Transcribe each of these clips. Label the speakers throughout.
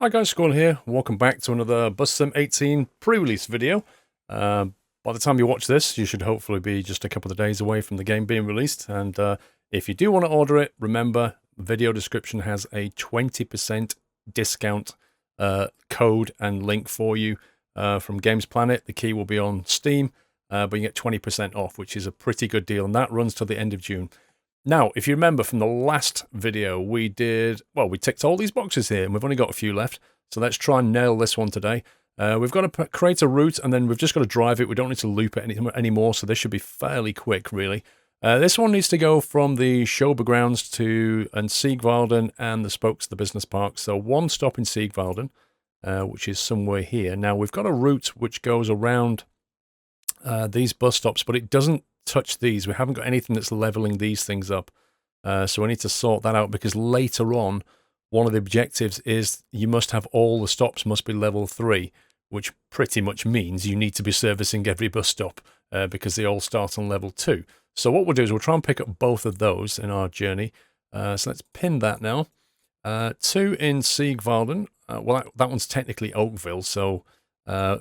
Speaker 1: Hi guys, Squall here. Welcome back to another Bus Sim 18 pre-release video. By the time you watch this, you should hopefully be just a couple of days away from the game being released. And if you do want to order it, remember, video description has a 20% discount code and link for you from Games Planet. The key will be on Steam, but you get 20% off, which is a pretty good deal. And that runs till the end of June. Now, if you remember from the last video, we ticked all these boxes here, and we've only got a few left. So let's try and nail this one today. We've got to create a route, and then we've just got to drive it. We don't need to loop it anymore, so this should be fairly quick, really. This one needs to go from the Showgrounds to Siegwalden and the spokes of the business park. So one stop in Siegwalden, which is somewhere here. Now, we've got a route which goes around these bus stops, but it doesn't touch these. We haven't got anything that's leveling these things up, so we need to sort that out, because later on one of the objectives is you must have all the stops must be level 3, which pretty much means you need to be servicing every bus stop because they all start on level 2. So what we'll do is we'll try and pick up both of those in our journey. So let's pin that now. 2 in Siegwalden. Well, that one's technically Oakville, so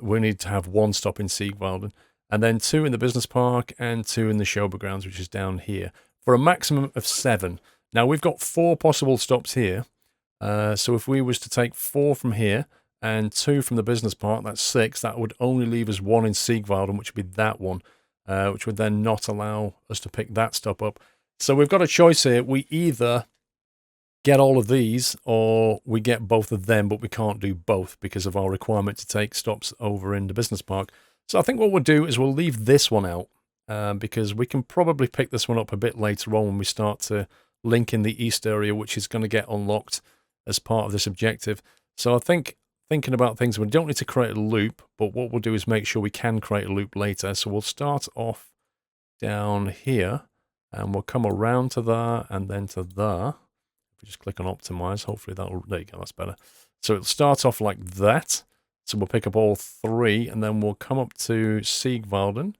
Speaker 1: we need to have 1 stop in Siegwalden. And then 2 in the business park and 2 in the Showgrounds, which is down here, for a maximum of 7. Now, we've got 4 possible stops here. So if we was to take 4 from here and 2 from the business park, that's 6. That would only leave us 1 in Siegwalden, which would be that one, which would then not allow us to pick that stop up. So we've got a choice here. We either get all of these or we get both of them, but we can't do both because of our requirement to take stops over in the business park. So I think what we'll do is we'll leave this one out because we can probably pick this one up a bit later on when we start to link in the east area, which is going to get unlocked as part of this objective. So I think thinking about things, we don't need to create a loop, but what we'll do is make sure we can create a loop later. So we'll start off down here and we'll come around to there and then to there. If we just click on optimize, hopefully that'll, there you go, that's better. So it'll start off like that. So we'll pick up all 3, and then we'll come up to Siegwalden.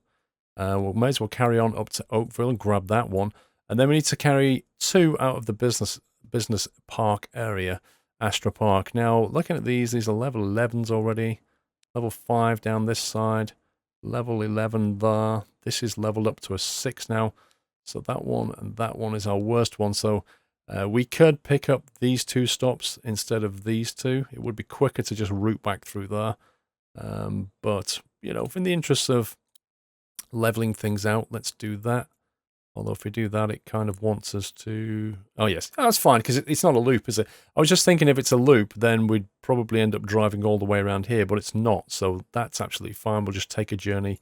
Speaker 1: We may as well carry on up to Oakville and grab that one. And then we need to carry 2 out of the business park area, Astra Park. Now, looking at these are level 11s already. Level 5 down this side. Level 11 there. This is leveled up to a 6 now. So that one and that one is our worst one. So we could pick up these 2 stops instead of these 2. It would be quicker to just route back through there. But, you know, in the interest of leveling things out, let's do that. Although if we do that, it kind of wants us to... Oh, yes, that's fine, because it's not a loop, is it? I was just thinking if it's a loop, then we'd probably end up driving all the way around here, but it's not. So that's absolutely fine. We'll just take a journey.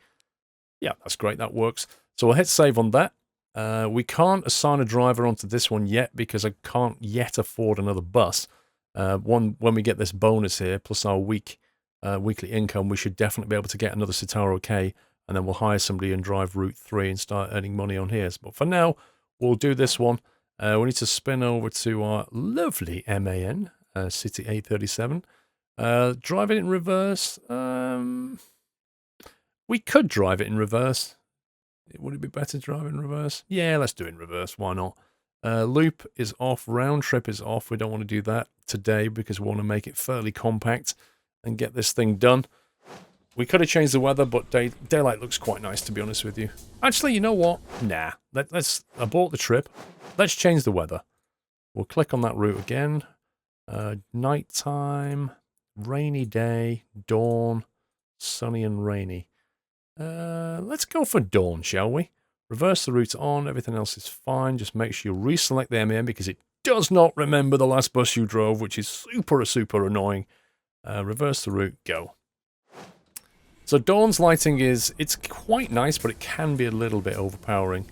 Speaker 1: Yeah, that's great. That works. So we'll hit save on that. We can't assign a driver onto this one yet because I can't yet afford another bus. When we get this bonus here, plus our weekly income, we should definitely be able to get another Citaro K, and then we'll hire somebody and drive Route 3 and start earning money on here. But for now, we'll do this one. We need to spin over to our lovely MAN, City A37. Drive it in reverse. We could drive it in reverse. Would it be better to drive in reverse? Yeah, let's do it in reverse. Why not? Loop is off. Round trip is off. We don't want to do that today because we want to make it fairly compact and get this thing done. We could have changed the weather, but daylight looks quite nice, to be honest with you. Actually, you know what? Nah. Let's abort the trip. Let's change the weather. We'll click on that route again. Nighttime, rainy day, dawn, sunny and rainy. Let's go for dawn, shall we? Reverse the route on, everything else is fine. Just make sure you reselect the MAN because it does not remember the last bus you drove, which is super annoying. Reverse the route, go. So dawn's lighting it's quite nice, but it can be a little bit overpowering.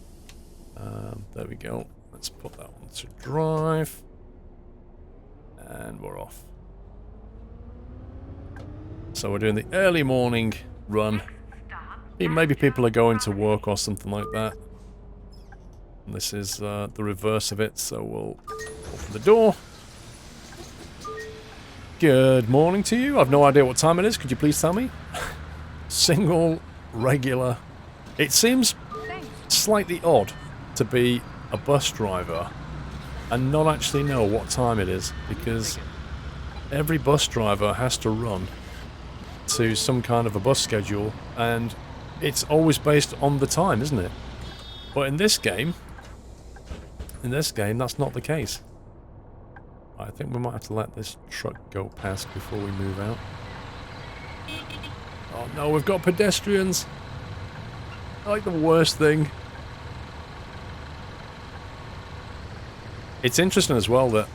Speaker 1: There we go. Let's put that one to drive. And we're off. So we're doing the early morning run. Maybe people are going to work or something like that. And this is the reverse of it, so we'll open the door. Good morning to you. I've no idea what time it is. Could you please tell me? Single, regular. It seems slightly odd to be a bus driver and not actually know what time it is, because every bus driver has to run to some kind of a bus schedule, and it's always based on the time, isn't it? But in this game, that's not the case. I think we might have to let this truck go past before we move out. Oh no, we've got pedestrians! Like the worst thing. It's interesting as well that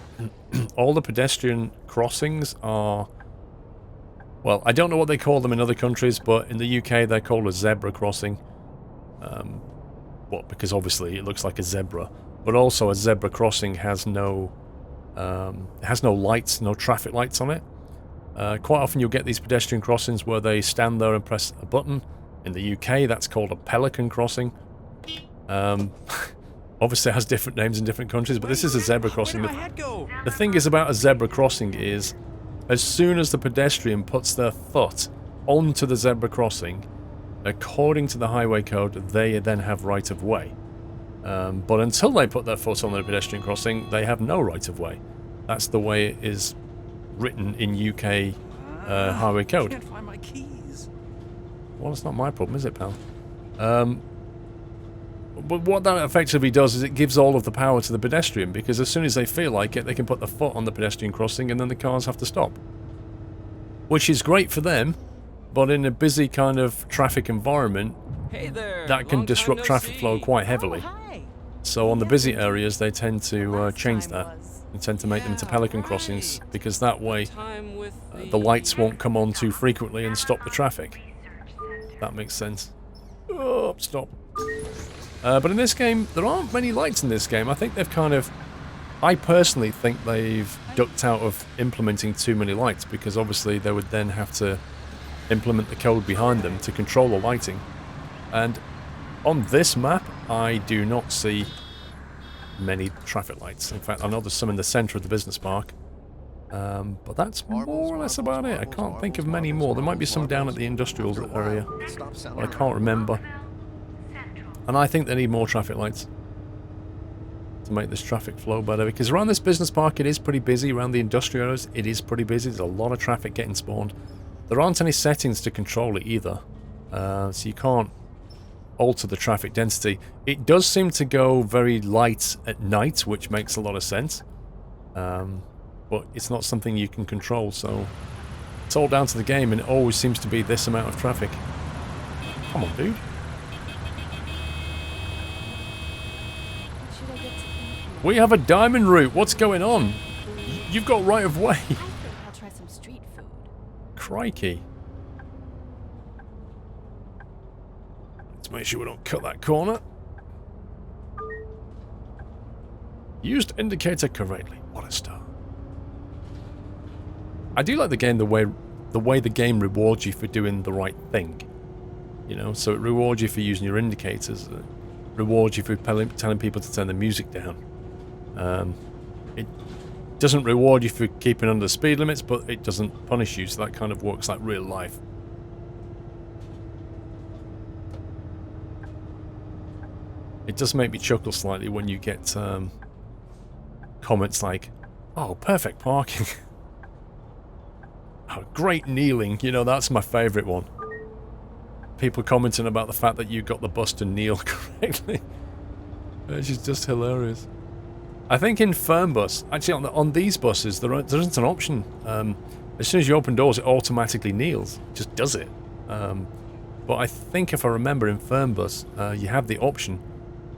Speaker 1: all the pedestrian crossings are... Well, I don't know what they call them in other countries, but in the UK they're called a zebra crossing. Well, because obviously it looks like a zebra. But also a zebra crossing has no lights, no traffic lights on it. Quite often you'll get these pedestrian crossings where they stand there and press a button. In the UK that's called a pelican crossing. Obviously it has different names in different countries, but this is a zebra crossing. The thing is about a zebra crossing is, as soon as the pedestrian puts their foot onto the zebra crossing, according to the highway code, they then have right of way. But until they put their foot on the pedestrian crossing, they have no right of way. That's the way it is written in UK highway code.
Speaker 2: Can't find my keys.
Speaker 1: Well, it's not my problem, is it, pal? But what that effectively does is it gives all of the power to the pedestrian, because as soon as they feel like it, they can put their foot on the pedestrian crossing and then the cars have to stop. Which is great for them, but in a busy kind of traffic environment,
Speaker 2: Hey there,
Speaker 1: that can disrupt traffic flow quite heavily. So on the busy areas, they tend to change that and tend to make them into pelican crossings, because that way the lights won't come on too frequently and stop the traffic. That makes sense. Oh, stop. But in this game, there aren't many lights in this game. I think they've kind of... I personally think they've ducked out of implementing too many lights, because obviously they would then have to implement the code behind them to control the lighting. And on this map, I do not see many traffic lights. In fact, I know there's some in the centre of the business park. But that's more or less about it. I can't think of many more. There might be some down at the industrial area, but I can't remember. And I think they need more traffic lights to make this traffic flow better, because around this business park it is pretty busy. Around the industrial areas it is pretty busy. There's a lot of traffic getting spawned. There aren't any settings to control it either, so you can't alter the traffic density. It does seem to go very light at night, which makes a lot of sense, but it's not something you can control, so it's all down to the game, and it always seems to be this amount of traffic. Come on, dude. We have a diamond route. What's going on? You've got right of way.
Speaker 3: I'll try some street food.
Speaker 1: Crikey. Let's make sure we don't cut that corner. Used indicator correctly. What a star. I do like the game the way the game rewards you for doing the right thing. You know, so it rewards you for using your indicators. It rewards you for telling people to turn the music down. It doesn't reward you for keeping under the speed limits, but it doesn't punish you, so that kind of works like real life. It does make me chuckle slightly when you get comments like, "Oh, perfect parking." Oh, great kneeling. You know, that's my favourite one. People commenting about the fact that you got the bus to kneel correctly. Which is just hilarious. I think in Fernbus, actually on these buses, there isn't an option. As soon as you open doors, it automatically kneels. It just does it. But I think if I remember in Fernbus, you have the option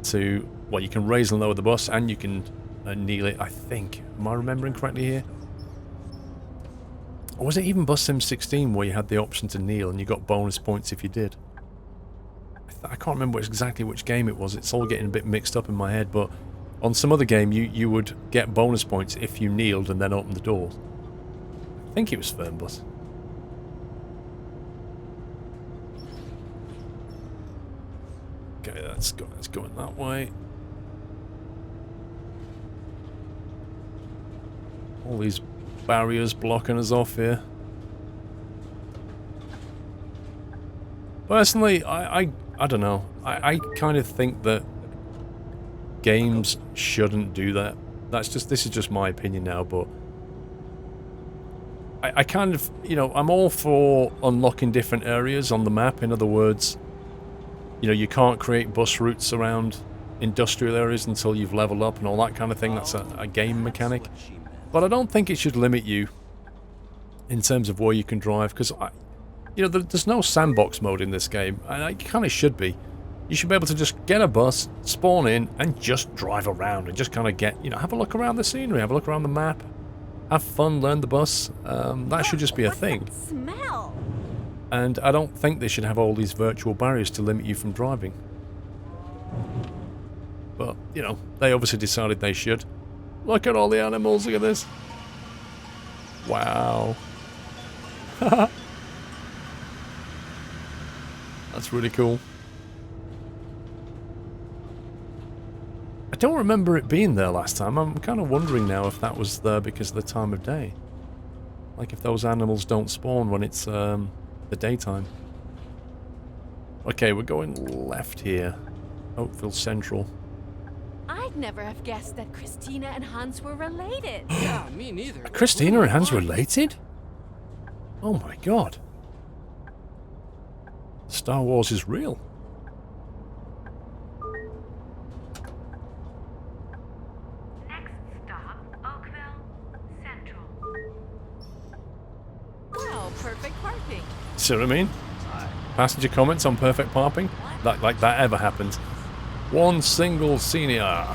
Speaker 1: to, well, you can raise and lower the bus, and you can kneel it, I think. Am I remembering correctly here? Or was it even Bus Sim 16 where you had the option to kneel and you got bonus points if you did? I can't remember exactly which game it was. It's all getting a bit mixed up in my head, but on some other game you would get bonus points if you kneeled and then opened the door. I think it was Fernbus. Okay, that's going that way. All these barriers blocking us off here. Personally, I don't know. I kind of think that games shouldn't do that. This is just my opinion now, but I kind of, you know, I'm all for unlocking different areas on the map. In other words, you know, you can't create bus routes around industrial areas until you've leveled up and all that kind of thing. That's a game mechanic. But I don't think it should limit you in terms of where you can drive, because, you know, there's no sandbox mode in this game, and it kind of should be. You should be able to just get a bus, spawn in, and just drive around and just kind of get, you know, have a look around the scenery, have a look around the map, have fun, learn the bus. That should just be a thing.
Speaker 3: What's that smell?
Speaker 1: And I don't think they should have all these virtual barriers to limit you from driving. But, you know, they obviously decided they should. Look at all the animals, look at this. Wow. That's really cool. I don't remember it being there last time. I'm kind of wondering now if that was there because of the time of day. Like if those animals don't spawn when it's the daytime. Okay, we're going left here. Oakville Central.
Speaker 3: I'd never have guessed that Christina and Hans were related.
Speaker 2: Yeah, me neither.
Speaker 1: Are Christina and Hans related? Oh my god. Star Wars is real.
Speaker 4: Next stop, Oakville Central.
Speaker 3: Wow, perfect parking.
Speaker 1: See what I mean? Passenger comments on perfect parking? Like that ever happened. One single senior.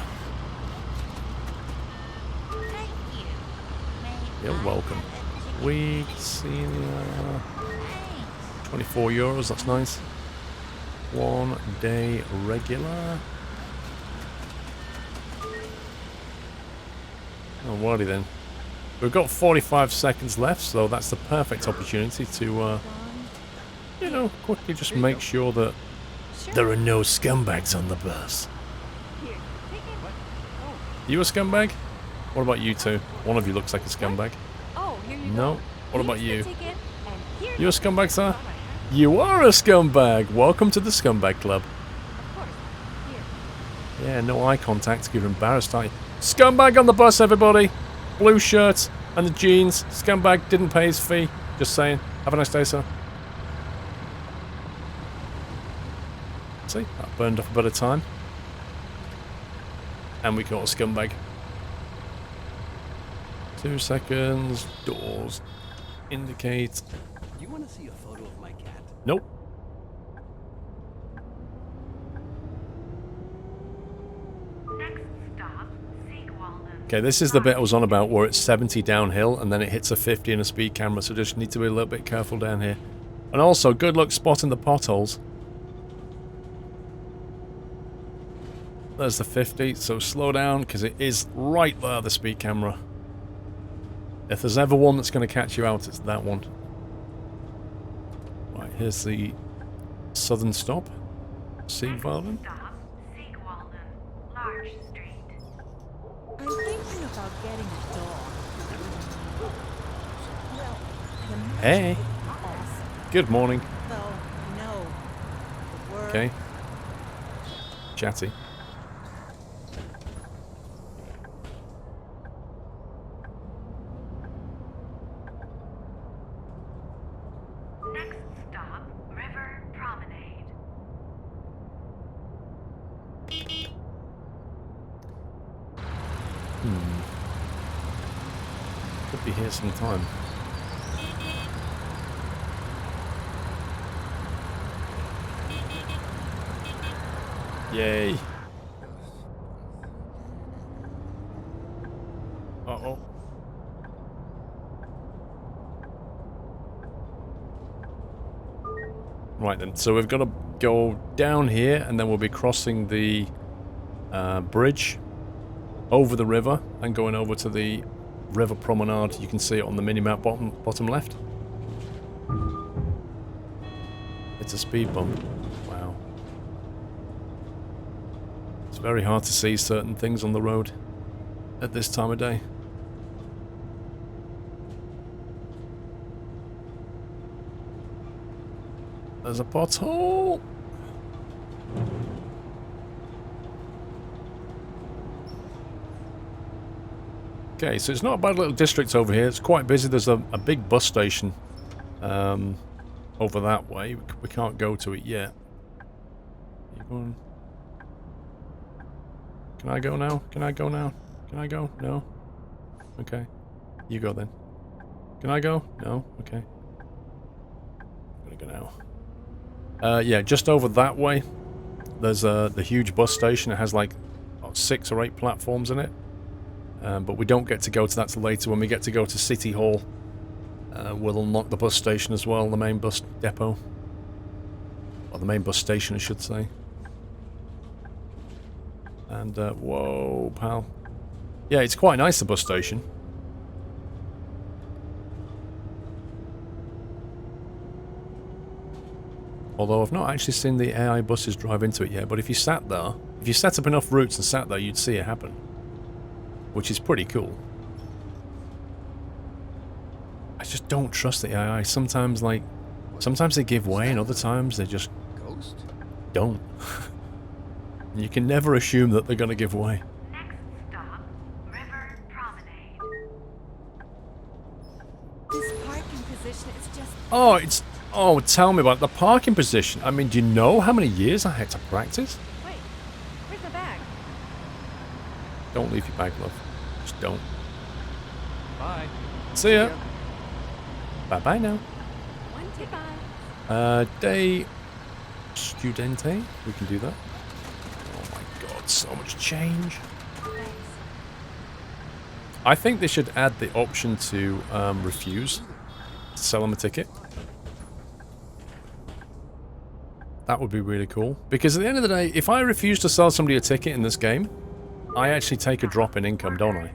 Speaker 4: Thank you. May
Speaker 1: You're
Speaker 4: I
Speaker 1: welcome.
Speaker 4: have a
Speaker 1: Week senior.
Speaker 4: Thanks.
Speaker 1: 24 euros, that's nice. 1 day regular. Alrighty then. We've got 45 seconds left, so that's the perfect opportunity to, you know, quickly just make sure that there are no scumbags on the bus.
Speaker 3: Here, take it.
Speaker 1: You a scumbag? What about you two? One of you looks like a scumbag.
Speaker 3: Oh, here you
Speaker 1: No?
Speaker 3: go.
Speaker 1: What about
Speaker 3: Here's the
Speaker 1: you?
Speaker 3: ticket, and here's
Speaker 1: You a
Speaker 3: the
Speaker 1: scumbag, sir?
Speaker 3: ticket.
Speaker 1: You are a scumbag! Welcome to the Scumbag Club.
Speaker 3: Of course. Here.
Speaker 1: Yeah, no eye contact, you're embarrassed, aren't you? Scumbag on the bus, everybody! Blue shirt and the jeans. Scumbag didn't pay his fee. Just saying. Have a nice day, sir. See, that burned off a bit of time. And we got a scumbag. 2 seconds. Doors. Indicate.
Speaker 2: You want to see a photo of my cat?
Speaker 1: Nope.
Speaker 4: Next stop, Seagualden.
Speaker 1: Okay, this is the bit I was on about where it's 70 downhill and then it hits a 50 in a speed camera, so just need to be a little bit careful down here. And also, good luck spotting the potholes. There's the 50, so slow down because it is right there, the speed camera. If there's ever one that's going to catch you out, it's that one. Right, here's the southern stop. Seagualden.
Speaker 4: Stop, Seagualden, Large Street.
Speaker 3: I'm thinking about getting a dog. Well, I imagine
Speaker 1: Hey.
Speaker 3: it'd be awesome.
Speaker 1: Good morning.
Speaker 3: Though, no. The word
Speaker 1: Okay. Chatty.
Speaker 4: Next stop, River Promenade.
Speaker 1: Could be here sometime. Yay. Uh-oh. Right then, so we've got to go down here and then we'll be crossing the bridge over the river and going over to the river promenade. You can see it on the mini-map bottom left. It's a speed bump. Wow. It's very hard to see certain things on the road at this time of day. There's a pothole! Okay, so it's not a bad little district over here. It's quite busy. There's a big bus station over that way. We can't go to it yet. You going? Can I go now? Can I go now? Can I go? No? Okay. You go then. Can I go? No? Okay. I'm gonna go now. Yeah, just over that way, there's the huge bus station. It has like 6 or 8 platforms in it. But we don't get to go to that till later. When we get to go to City Hall, we'll unlock the bus station as well, the main bus depot. Or the main bus station, I should say. And, whoa, pal. Yeah, it's quite nice, the bus station. Although I've not actually seen the AI buses drive into it yet, but if you sat there, if you set up enough routes and sat there, you'd see it happen. Which is pretty cool. I just don't trust the AI. Sometimes, like, sometimes they give way and other times they just don't. You can never assume that they're going to give way.
Speaker 4: Next stop, River Promenade.
Speaker 3: This parking position is just...
Speaker 1: Oh, it's... Oh, tell me about the parking position. I mean, do you know how many years I had to practice?
Speaker 3: Wait, where's my bag?
Speaker 1: Don't leave your bag, love. Just don't.
Speaker 2: Bye.
Speaker 1: See ya. Bye-bye now.
Speaker 3: One to buy.
Speaker 1: Day... Studente. We can do that. Oh my god, so much change.
Speaker 3: Thanks.
Speaker 1: I think they should add the option to refuse. Sell them a ticket. That would be really cool. Because at the end of the day, if I refuse to sell somebody a ticket in this game, I actually take a drop in income, don't I?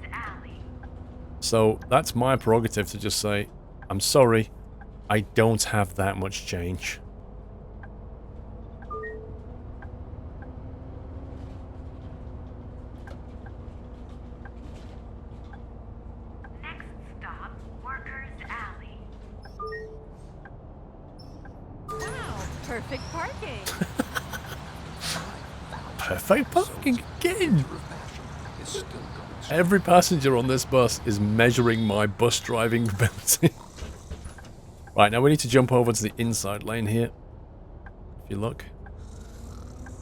Speaker 1: So that's my prerogative to just say, I'm sorry, I don't have that much change.
Speaker 4: Next stop, Workers Alley.
Speaker 3: Wow, perfect parking.
Speaker 1: Perfect parking again! Every passenger on this bus is measuring my bus driving ability. Right, now we need to jump over to the inside lane here. If you look. So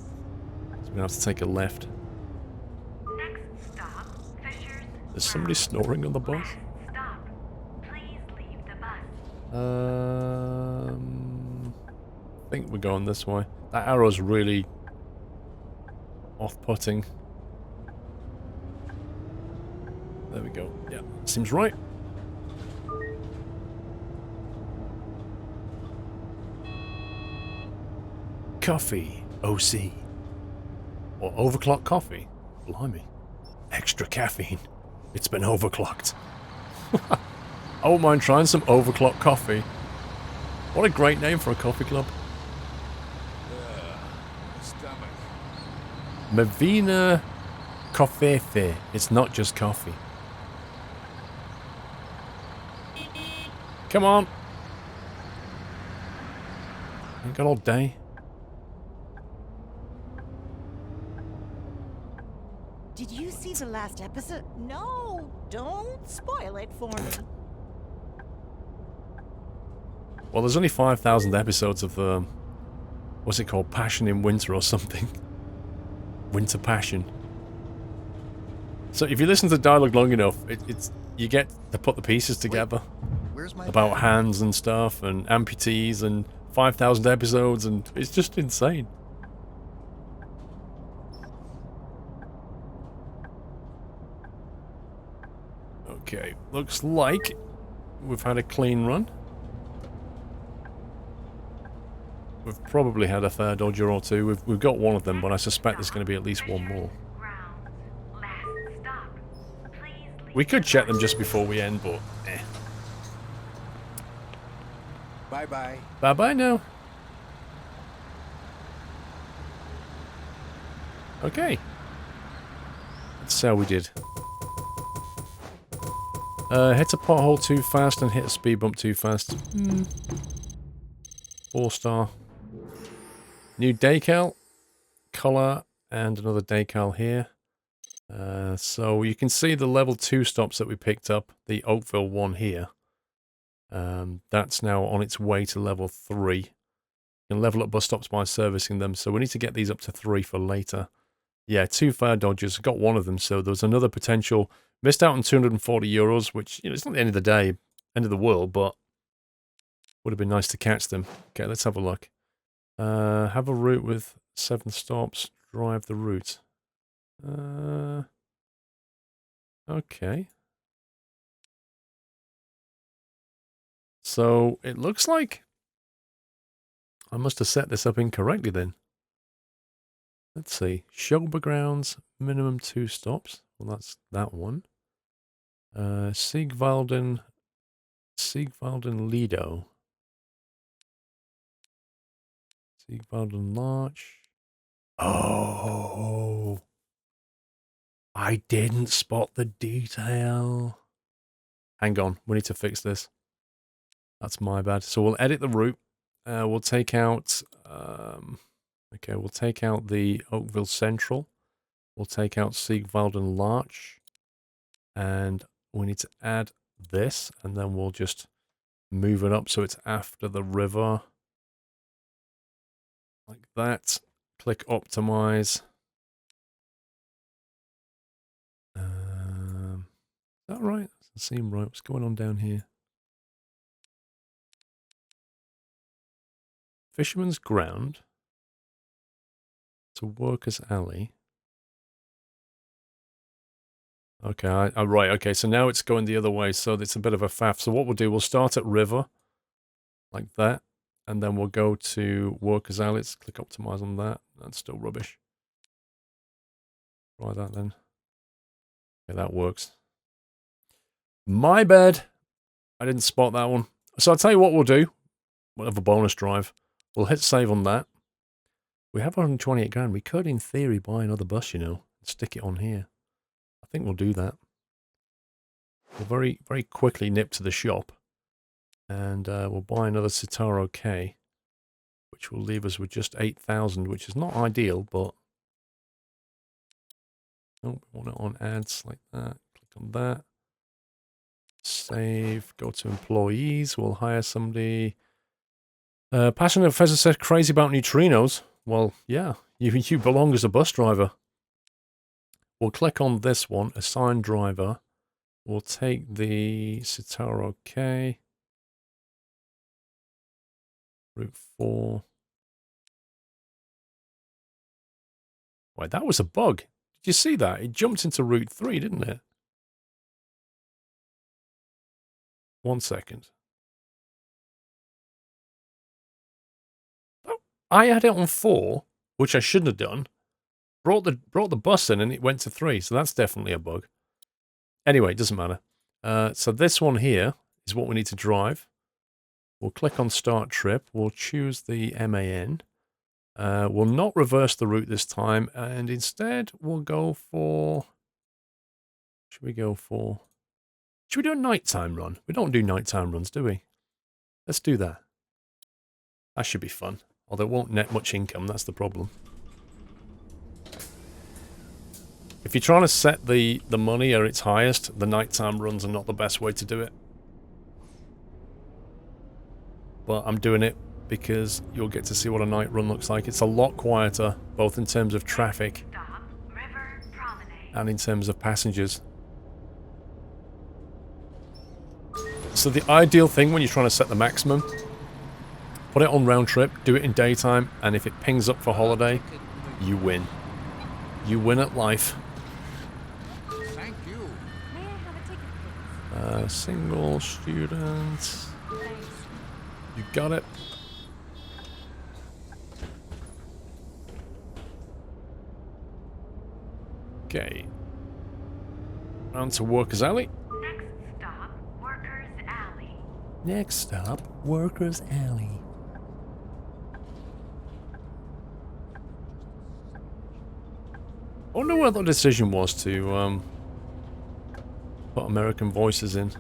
Speaker 1: we're gonna have to take a left.
Speaker 4: Next stop, Fisher's.
Speaker 1: There's somebody snoring on the bus.
Speaker 4: Last stop. Please leave the bus.
Speaker 1: I think we're going this way. That arrow's really off-putting. There we go. Yeah, seems right. Coffee, OC. Or overclock coffee. Blimey. Extra caffeine. It's been overclocked. I wouldn't mind trying some overclock coffee. What a great name for a coffee club. Mavina Coffefe. It's not just coffee. Come on. Ain't got all day.
Speaker 5: Did you see the last episode? No, don't spoil it for me.
Speaker 1: Well, there's only 5,000 episodes of, what's it called? Passion in Winter or something. Winter Passion. So if you listen to the dialogue long enough, it's you get to put the pieces together.
Speaker 6: Where's my
Speaker 1: About
Speaker 6: bag?
Speaker 1: hands and stuff, and amputees, and 5,000 episodes, and it's just insane. Okay, looks like we've had a clean run. We've probably had a fair dodger or two. We've got one of them, but I suspect there's going to be at least one more.
Speaker 4: Grounds. Last stop. Please leave.
Speaker 1: We could check them just before we end, but eh.
Speaker 6: Bye-bye.
Speaker 1: Bye-bye now. Okay. Let's see how we did. Hit a pothole too fast and hit a speed bump too fast. 4-star. New decal. Color. And another decal here. So you can see the level 2 stops that we picked up, the Oakville one here. That's now on its way to level 3. You can level up bus stops by servicing them, so we need to get these up to 3 for later. Yeah, 2 fire dodgers, got one of them, so there was another potential. Missed out on €240, which, you know, it's not the end of the day, end of the world, but would have been nice to catch them. Okay, let's have a look. Have a route with 7 stops, drive the route. Okay. So it looks like I must have set this up incorrectly then. Let's see. Shoulder grounds, minimum 2 stops. Well, that's that one. Siegwalden Lido. Siegwalden Larch. Oh, I didn't spot the detail. Hang on, we need to fix this. That's my bad. So we'll edit the route. We'll take out, okay, we'll take out the Oakville Central. We'll take out Siegwalden Larch. And we need to add this, and then we'll just move it up so it's after the river. Like that. Click optimize. Is that right? Doesn't seem right. What's going on down here? Fisherman's Ground to Workers' Alley. Okay, right, okay, so now it's going the other way, so it's a bit of a faff. So what we'll do, we'll start at River, like that, and then we'll go to Workers' Alley. Let's click optimize on that. That's still rubbish. Try that then. Okay, that works. My bad. I didn't spot that one. So I'll tell you what we'll do. We'll have a bonus drive. We'll hit save on that. We have 128 grand. We could, in theory, buy another bus, you know, and stick it on here. I think we'll do that. We'll very, very quickly nip to the shop. And we'll buy another Citaro K, which will leave us with just 8,000, which is not ideal, but... Oh, we want it on ads like that. Click on that. Save. Go to employees. We'll hire somebody. Passionate Professor said crazy about neutrinos. Well, yeah, you belong as a bus driver. We'll click on this one, assign driver. We'll take the Citaro K. Route 4. Wait, that was a bug. Did you see that? It jumped into Route 3, didn't it? 1 second. Oh, I had it on 4, which I shouldn't have done. Brought the bus in and it went to 3, so that's definitely a bug. Anyway, it doesn't matter. So this one here is what we need to drive. We'll click on start trip. We'll choose the MAN. We'll not reverse the route this time, and instead we'll go for... Should we go for... Should we do a nighttime run? We don't do nighttime runs, do we? Let's do that. That should be fun. Although it won't net much income, that's the problem. If you're trying to set the money at its highest, the nighttime runs are not the best way to do it. But I'm doing it because you'll get to see what a night run looks like. It's a lot quieter, both in terms of traffic and in terms of passengers. So the ideal thing when you're trying to set the maximum, put it on round trip, do it in daytime, and if it pings up for holiday, you win. You win at life.
Speaker 6: Thank you.
Speaker 3: May I have a ticket, please?
Speaker 1: Single student.
Speaker 3: Thanks.
Speaker 1: You got it. Okay. On to Workers' Alley.
Speaker 4: Next stop, Workers' Alley.
Speaker 1: Next stop, Workers' Alley. I wonder what the decision was to put American voices in.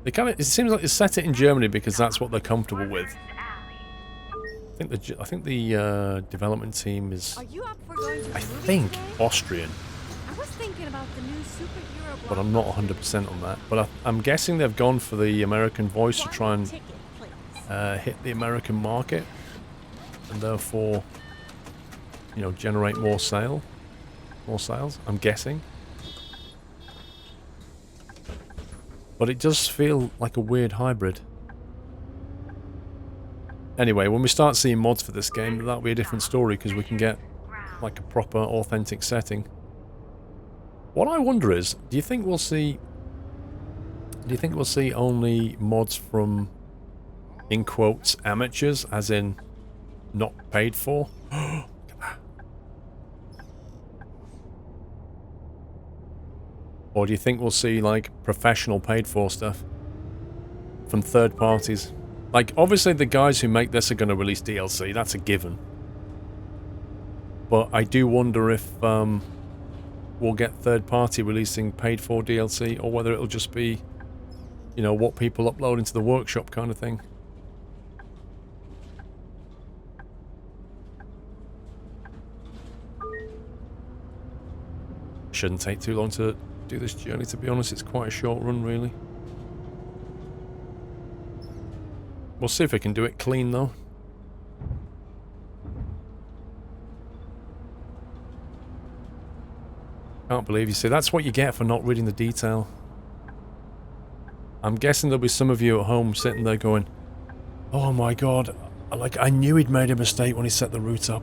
Speaker 1: They kind of, it seems like they set it in Germany because that's what they're comfortable with.
Speaker 4: Workers' Alley.
Speaker 1: I think the development team is,
Speaker 3: Are you up for going to the
Speaker 1: I
Speaker 3: movies
Speaker 1: think,
Speaker 3: today?
Speaker 1: Austrian.
Speaker 3: thinking about the new superhero
Speaker 1: but I'm not
Speaker 3: blockbuster.
Speaker 1: 100% on that. But I'm guessing they've gone for the American voice to try and
Speaker 5: Ticket, please.
Speaker 1: hit the American market, and therefore, you know, generate more sales. I'm guessing. But it does feel like a weird hybrid. Anyway, when we start seeing mods for this game, that'll be a different story because we can get like a proper, authentic setting. What I wonder is, do you think we'll see only mods from, in quotes, amateurs, as in not paid for? Look at that. Or do you think we'll see like professional paid for stuff from third parties? Like, obviously the guys who make this are going to release DLC, that's a given. But I do wonder if we'll get third party releasing paid for DLC, or whether it'll just be, you know, what people upload into the workshop kind of thing. Shouldn't take too long to do this journey, to be honest. It's quite a short run, really. We'll see if we can do it clean, though. Can't believe you see. That's what you get for not reading the detail. I'm guessing there'll be some of you at home sitting there going, "Oh my god, like I knew he'd made a mistake when he set the route up."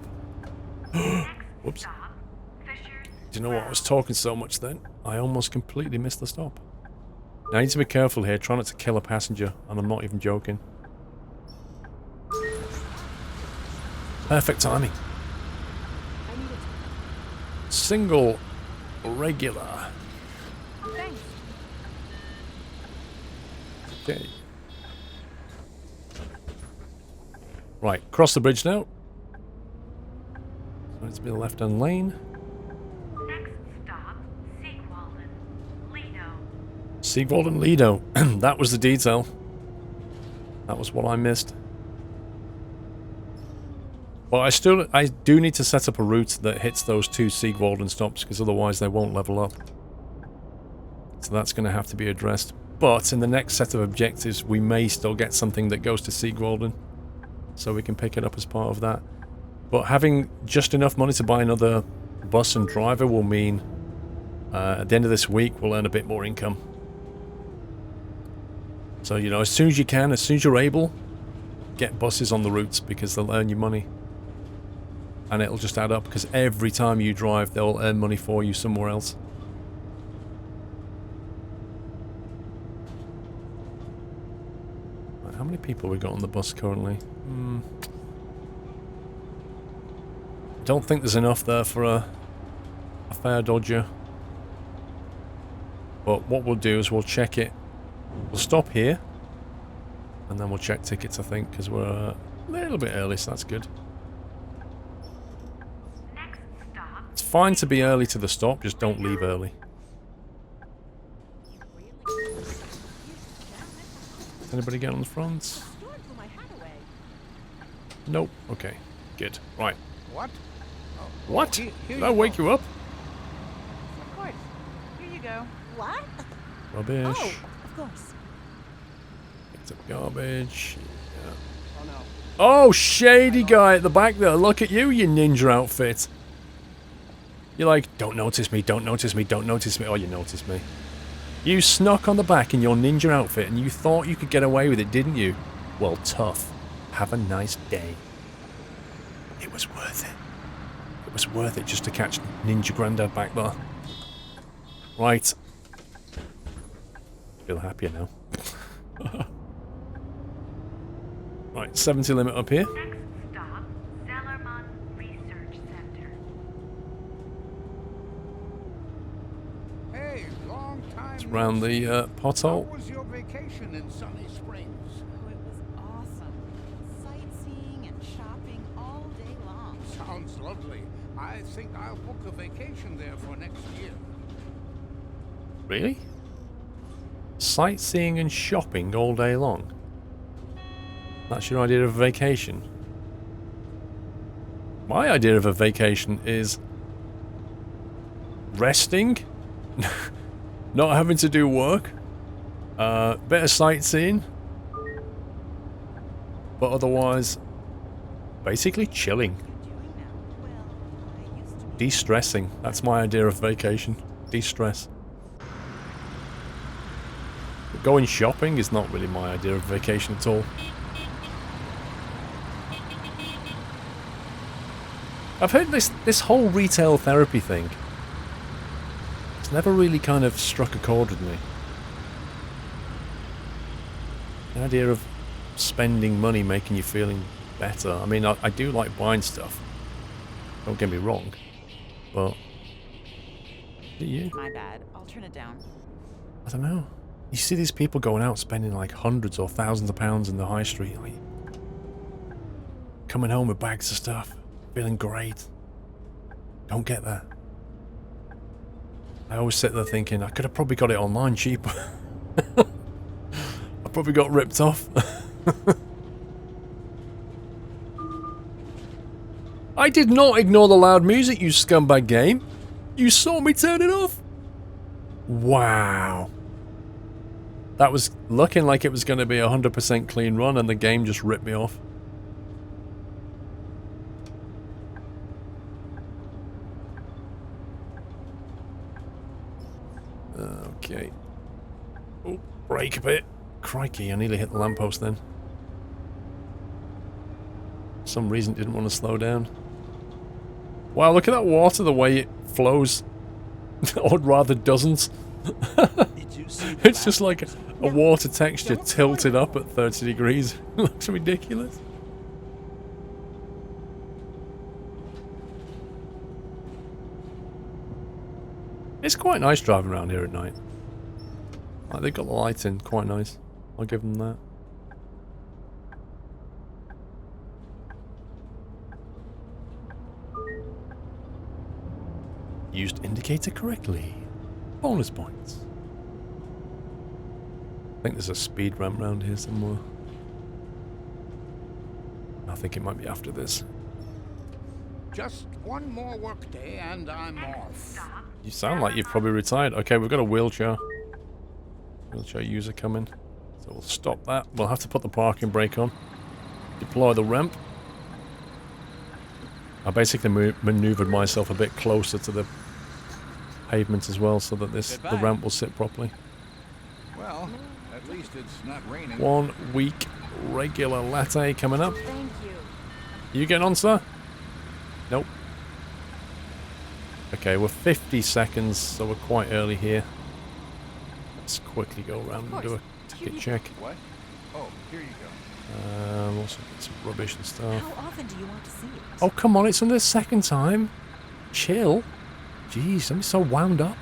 Speaker 1: Whoops. Do you know what? I was talking so much then, I almost completely missed the stop. Now, I need to be careful here, try not to kill a passenger, and I'm not even joking. Perfect timing. Single regular.
Speaker 3: Thanks.
Speaker 1: Okay. Right, cross the bridge now. So it's be the left-hand lane.
Speaker 4: Next stop, Lido.
Speaker 1: Siegwald and Lido. That was the detail. That was what I missed. Well, I do need to set up a route that hits those two Siegwalden stops, because otherwise they won't level up. So that's going to have to be addressed. But in the next set of objectives, we may still get something that goes to Siegwalden, so we can pick it up as part of that. But having just enough money to buy another bus and driver will mean at the end of this week we'll earn a bit more income. So, you know, as soon as you can, as soon as you're able, get buses on the routes, because they'll earn you money. And it'll just add up, because every time you drive, they'll earn money for you somewhere else. Right, how many people have we got on the bus currently? Don't think there's enough there for a fare dodger. But what we'll do is we'll check it. We'll stop here. And then we'll check tickets, I think, because we're a little bit early, so that's good. It's fine to be early to the stop, just don't leave early. Does anybody get on the front? Nope. Okay. Good. Right.
Speaker 6: What?
Speaker 1: What?
Speaker 6: Here
Speaker 1: Did
Speaker 6: you
Speaker 1: I wake
Speaker 6: go.
Speaker 1: you up?
Speaker 2: Of course. Here you go.
Speaker 5: What?
Speaker 1: Rubbish.
Speaker 5: Oh, of course.
Speaker 1: Picked up garbage. Yeah.
Speaker 2: Oh no.
Speaker 1: Oh, shady guy at the back there. Look at you, you ninja outfit. You're like, don't notice me, don't notice me, don't notice me. Oh, you noticed me. You snuck on the back in your ninja outfit and you thought you could get away with it, didn't you? Well, tough. Have a nice day. It was worth it. It was worth it just to catch Ninja Grandad back there. Right. Feel happier now. Right, 70 limit up here.
Speaker 4: Next stop, Zellerman Research Center.
Speaker 6: Hey, long time.
Speaker 1: It's round the
Speaker 6: How
Speaker 1: pothole.
Speaker 6: was your vacation in Sunny Springs?
Speaker 5: Oh, it was awesome. Sightseeing and shopping all day long.
Speaker 6: Sounds lovely. I think I'll book a vacation there for next year.
Speaker 1: Really? Sightseeing and shopping all day long? That's your idea of a vacation? My idea of a vacation is resting, not having to do work. Bit of sightseeing. But otherwise, basically chilling. De-stressing. That's my idea of vacation. De-stress. Going shopping is not really my idea of vacation at all. I've heard this whole retail therapy thing. It's never really kind of struck a chord with me. The idea of spending money making you feeling better. I mean, I do like buying stuff. Don't get me wrong. But... do you?
Speaker 2: My bad. I'll turn it down.
Speaker 1: I don't know. You see these people going out spending like hundreds or thousands of pounds in the high street, like coming home with bags of stuff, feeling great. Don't get that. I always sit there thinking, I could have probably got it online cheaper. I probably got ripped off. I did not ignore the loud music, you scumbag game. You saw me turn it off. Wow. That was looking like it was going to be a 100% clean run and the game just ripped me off. Okay. Oh, brake a bit. Crikey, I nearly hit the lamppost then. For some reason didn't want to slow down. Wow, look at that water, the way it flows. Or rather doesn't. It's just like a water texture tilted up at 30 degrees. It looks ridiculous. It's quite nice driving around here at night. Like, they've got the lights in, quite nice. I'll give them that. Used indicator correctly. Bonus points. I think there's a speed ramp around here somewhere. I think it might be after this.
Speaker 6: Just one more workday and I'm off.
Speaker 1: You sound like you've probably retired. Okay, we've got a wheelchair. Wheelchair user coming. So we'll stop that. We'll have to put the parking brake on. Deploy the ramp. I basically maneuvered myself a bit closer to the pavement as well so that the ramp will sit properly.
Speaker 6: Well, at least it's not raining.
Speaker 1: 1 week regular latte coming up.
Speaker 3: Thank you.
Speaker 1: You getting on, sir? Nope. Okay, we're 50 seconds, so we're quite early here. Let's quickly go around and do a ticket check.
Speaker 6: What? Oh, here you go.
Speaker 1: Also get some rubbish and stuff.
Speaker 5: How often do you want to see it?
Speaker 1: Oh, come on, it's only the second time. Chill. Jeez, I'm so wound up.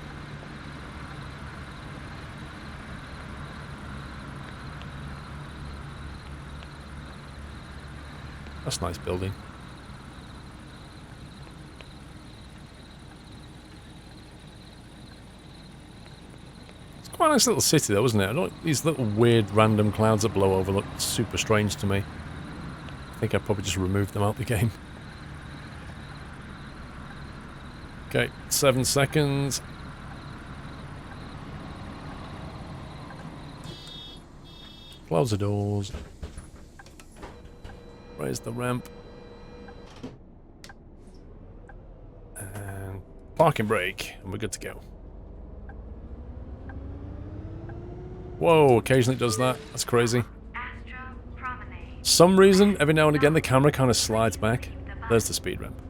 Speaker 1: That's a nice building. It's quite a nice little city though, isn't it? These little weird random clouds that blow over look super strange to me. I think I probably just removed them out the game. Okay, 7 seconds. Close the doors. Raise the ramp. And parking brake. And we're good to go. Whoa, occasionally it does that. That's crazy. Some reason, every now and again, the camera kind of slides back. There's the speed ramp.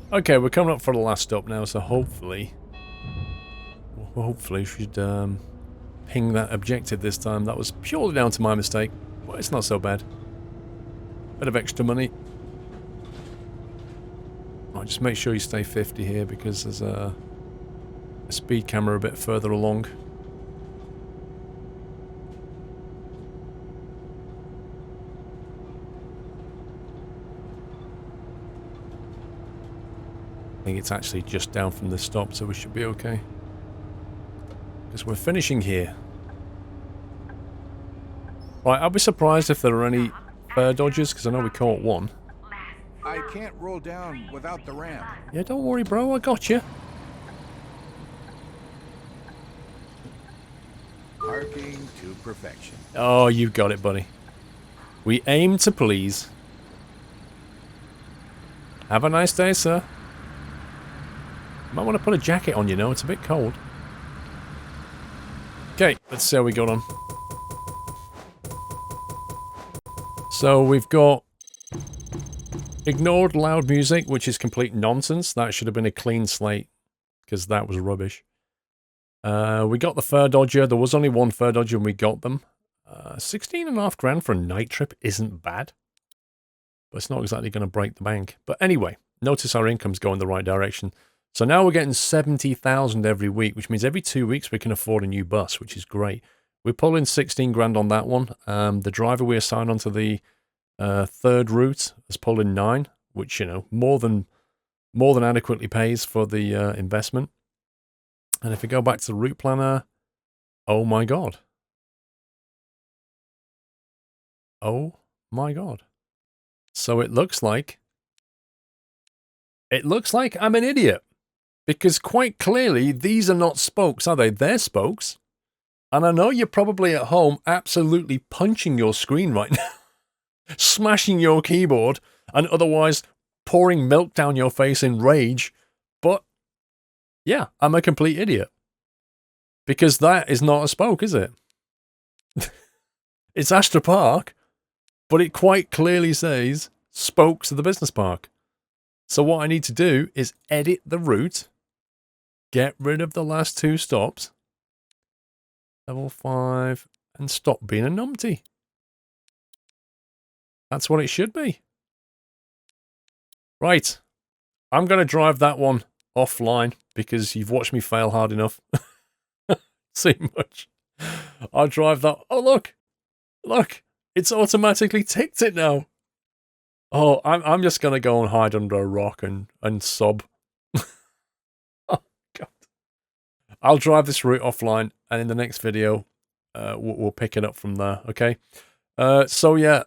Speaker 1: Okay, we're coming up for the last stop now, so hopefully we should ping that objective this time. That was purely down to my mistake, but it's not so bad. Bit of extra money. Right, just make sure you stay 50 here because there's a speed camera a bit further along. I think it's actually just down from this stop, so we should be okay. Because we're finishing here. Right, I'll be surprised if there are any fare dodges, because I know we caught one.
Speaker 6: I can't roll down without the ramp.
Speaker 1: Yeah, don't worry, bro, I got you.
Speaker 6: Parking to perfection.
Speaker 1: Oh, you got it, buddy. We aim to please. Have a nice day, sir. Might want to put a jacket on, you know. It's a bit cold. Okay, let's see how we got on. So we've got ignored loud music, which is complete nonsense. That should have been a clean slate, because that was rubbish. We got the fur dodger. There was only one fur dodger and we got them. 16.5 grand for a night trip isn't bad. But it's not exactly going to break the bank. But anyway, notice our income's going the right direction. So now we're getting 70,000 every week, which means every 2 weeks we can afford a new bus, which is great. We're pulling 16 grand on that one. The driver we assign onto the third route has pulled in 9, which, you know, more than adequately pays for the investment. And if we go back to the route planner, oh my god. Oh my god. So it looks like I'm an idiot. Because quite clearly, these are not spokes, are they? They're spokes. And I know you're probably at home absolutely punching your screen right now. Smashing your keyboard and otherwise pouring milk down your face in rage. But, yeah, I'm a complete idiot. Because that is not a spoke, is it? It's Astra Park, but it quite clearly says spokes of the business park. So what I need to do is edit the route, get rid of the last 2 stops, level 5, and stop being a numpty. That's what it should be. Right. I'm going to drive that one offline because you've watched me fail hard enough. See much. I'll drive that. Oh, look. Look. It's automatically ticked it now. Oh, I'm just going to go and hide under a rock and sob. Oh, God. I'll drive this route offline, and in the next video, we'll pick it up from there, okay? So, yeah,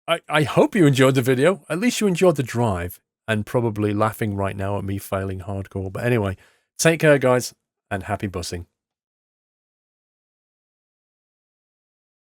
Speaker 1: I hope you enjoyed the video. At least you enjoyed the drive, and probably laughing right now at me failing hardcore. But anyway, take care, guys, and happy bussing.